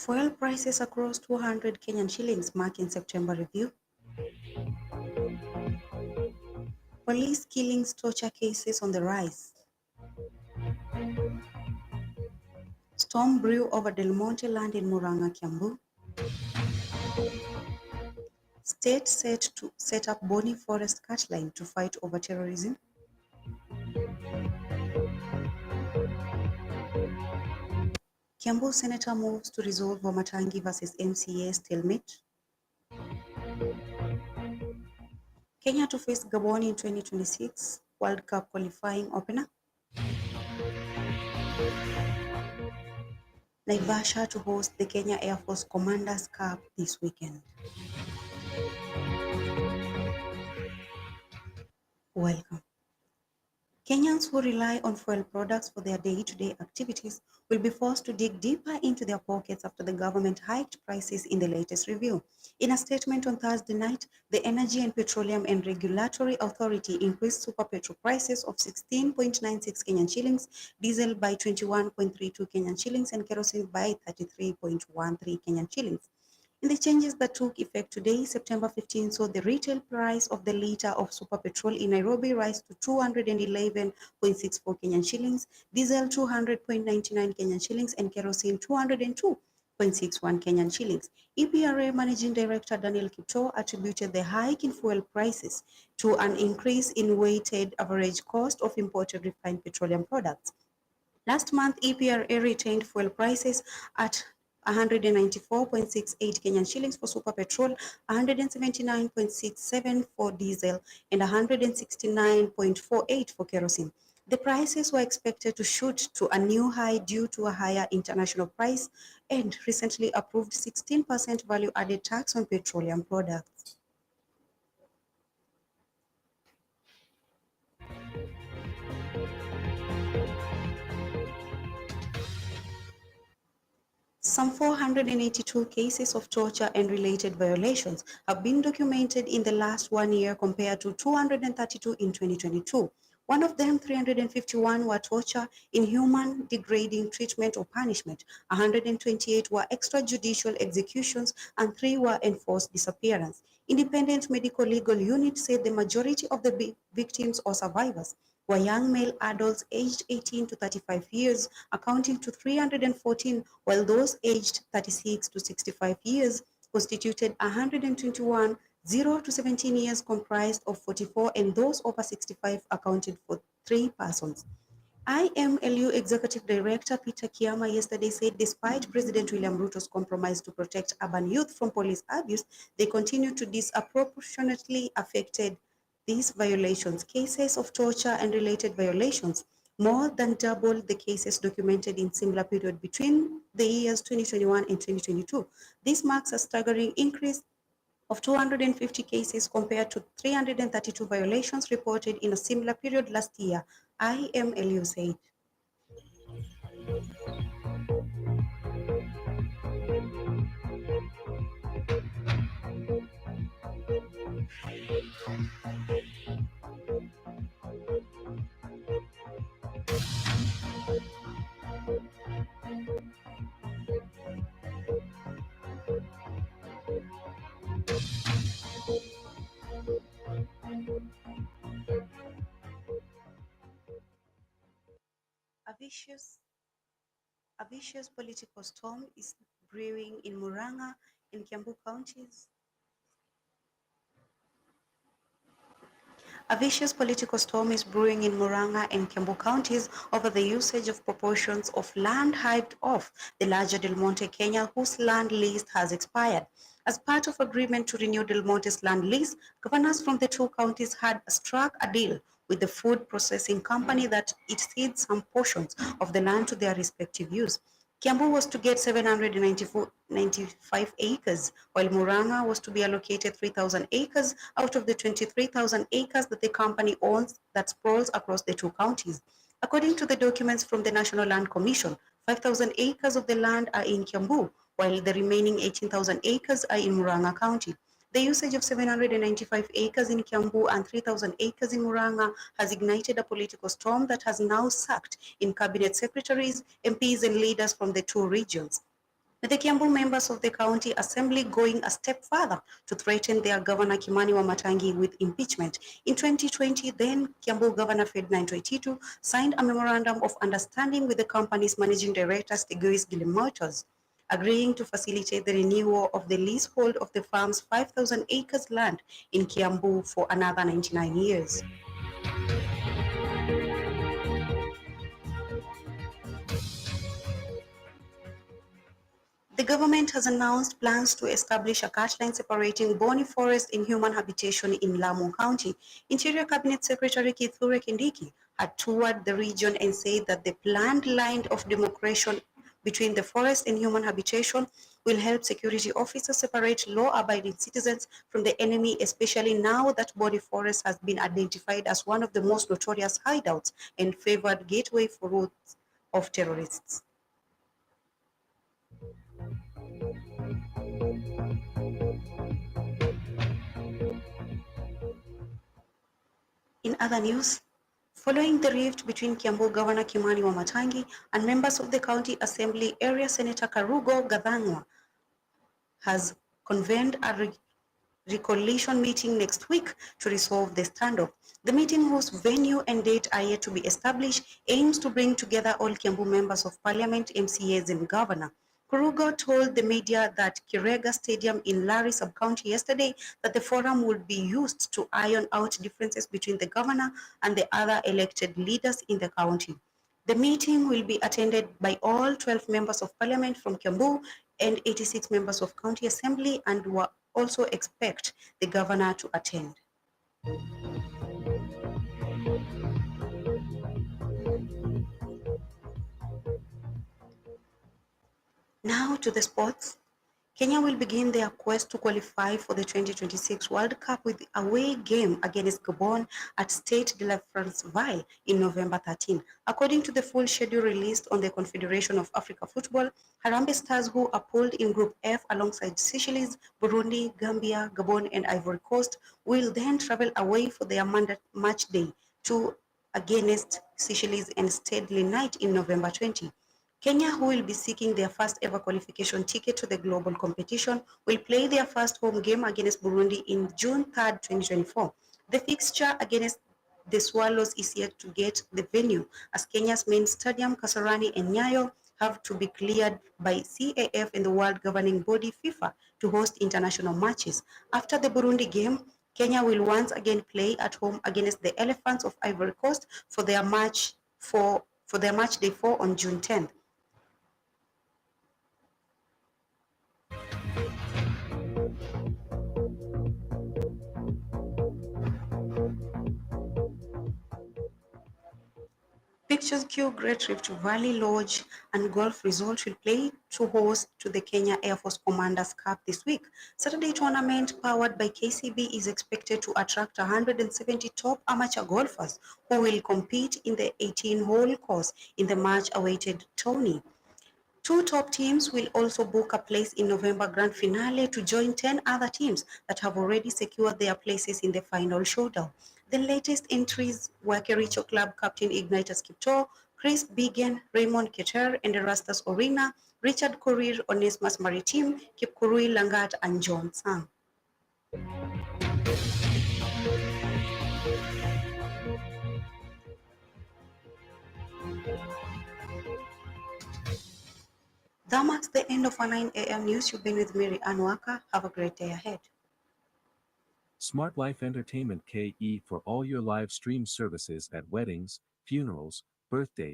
Fuel prices across 200 Kenyan shillings mark in September review. Police killings, torture cases on the rise. Storm brew over Del Monte land in Murang'a, Kiambu. State set to set up Boni Forest cut line to fight over terrorism. Kiambu Senator moves to resolve Wamatangi versus MCA stalemate. Kenya to face Gabon in 2026 World Cup qualifying opener. Naivasha to host the Kenya Air Force Commanders Cup this weekend. Welcome. Kenyans who rely on fuel products for their day-to-day activities will be forced to dig deeper into their pockets after the government hiked prices in the latest review. In a statement on Thursday night, the Energy and Petroleum and Regulatory Authority increased super petrol prices of 16.96 Kenyan shillings, diesel by 21.32 Kenyan shillings, and kerosene by 33.13 Kenyan shillings. In the changes that took effect today, September 15, saw the retail price of the liter of super petrol in Nairobi rise to 211.64 Kenyan shillings, diesel 200.99 Kenyan shillings, and kerosene 202.61 Kenyan shillings. EPRA Managing Director Daniel Kipto attributed the hike in fuel prices to an increase in weighted average cost of imported refined petroleum products. Last month, EPRA retained fuel prices at 194.68 Kenyan shillings for super petrol, 179.67 for diesel, and 169.48 for kerosene. The prices were expected to shoot to a new high due to a higher international price and recently approved 16% value-added tax on petroleum products. Some 482 cases of torture and related violations have been documented in the last 1 year compared to 232 in 2022. One of them, 351, were torture, inhuman, degrading treatment or punishment. 128 were extrajudicial executions, and 3 were enforced disappearance. Independent Medical Legal Unit said the majority of the victims or survivors were young male adults aged 18 to 35 years, accounting to 314, while those aged 36 to 65 years constituted 121, 0 to 17 years comprised of 44, and those over 65 accounted for 3 persons. IMLU Executive Director Peter Kiama yesterday said despite President William Ruto's compromise to protect urban youth from police abuse, they continue to disproportionately affected these violations. Cases of torture and related violations more than double the cases documented in similar period between the years 2021 and 2022. This marks a staggering increase of 250 cases compared to 332 violations reported in a similar period last year, IMLU said. A vicious political storm is brewing in Murang'a and Kiambu counties. A vicious political storm is brewing in Murang'a and Kiambu counties over the usage of proportions of land hived off the larger Del Monte Kenya, whose land lease has expired. As part of agreement to renew Del Monte's land lease, governors from the two counties had struck a deal with the food processing company that it cedes some portions of the land to their respective use. Kiambu was to get 795 acres, while Murang'a was to be allocated 3,000 acres out of the 23,000 acres that the company owns that sprawls across the two counties. According to the documents from the National Land Commission, 5,000 acres of the land are in Kiambu, while the remaining 18,000 acres are in Murang'a County. The usage of 795 acres in Kiambu and 3,000 acres in Murang'a has ignited a political storm that has now sucked in cabinet secretaries, MPs, and leaders from the two regions. with the Kiambu members of the County Assembly going a step further to threaten their Governor Kimani Wamatangi with impeachment. In 2020, then Kiambu Governor Ferdinand Waititu signed a memorandum of understanding with the company's managing director, Stegois Gilmotors, agreeing to facilitate the renewal of the leasehold of the farm's 5,000 acres land in Kiambu for another 99 years. The government has announced plans to establish a cut line separating Boni Forest and human habitation in Lamu County. Interior Cabinet Secretary Kithure Kindiki had toured the region and said that the planned line of demarcation between the forest and human habitation will help security officers separate law-abiding citizens from the enemy, especially now that Boni Forest has been identified as one of the most notorious hideouts and favored gateway for routes of terrorists. In other news, following the rift between Kiambu Governor Kimani Wamatangi and members of the County Assembly, Area Senator Karugo Gathangwa has convened a reconciliation meeting next week to resolve the standoff. The meeting, whose venue and date are yet to be established, aims to bring together all Kiambu members of parliament, MCAs and governor. Kurugo told the media that Kirega Stadium in Lari sub-county yesterday that the forum would be used to iron out differences between the governor and the other elected leaders in the county. The meeting will be attended by all 12 members of parliament from Kiambu and 86 members of county assembly, and will also expect the governor to attend. Now to the sports. Kenya will begin their quest to qualify for the 2026 World Cup with the away game against Gabon at Stade de la Franceville in November 13. According to the full schedule released on the Confederation of Africa Football, Harambee Stars, who are pooled in Group F alongside Seychelles, Burundi, Gambia, Gabon and Ivory Coast, will then travel away for their match day to against Seychelles and Stade night in November 20. Kenya, who will be seeking their first ever qualification ticket to the global competition, will play their first home game against Burundi in June 3rd, 2024. The fixture against the Swallows is yet to get the venue, as Kenya's main stadium, Kasarani and Nyayo, have to be cleared by CAF and the world governing body FIFA to host international matches. After the Burundi game, Kenya will once again play at home against the Elephants of Ivory Coast for their match day 4 on June 10th. Picturesque Great Rift Valley Lodge and Golf Resort will play to host to the Kenya Air Force Commanders Cup this week. Saturday tournament powered by KCB is expected to attract 170 top amateur golfers who will compete in the 18-hole course in the much-awaited tourney. Two top teams will also book a place in November Grand Finale to join 10 other teams that have already secured their places in the final showdown. The latest entries were Kericho Club captain Ignatius Kipto, Chris Bigen, Raymond Keter, and Erastus Orina, Richard Korir, Onesmus Maritime, Kipkurui Langat, and John Sang. That marks the end of our 9 a.m. news. You've been with Mary Anwaka. Have a great day ahead. Smart Life Entertainment KE for all your live stream services at weddings, funerals, birthdays,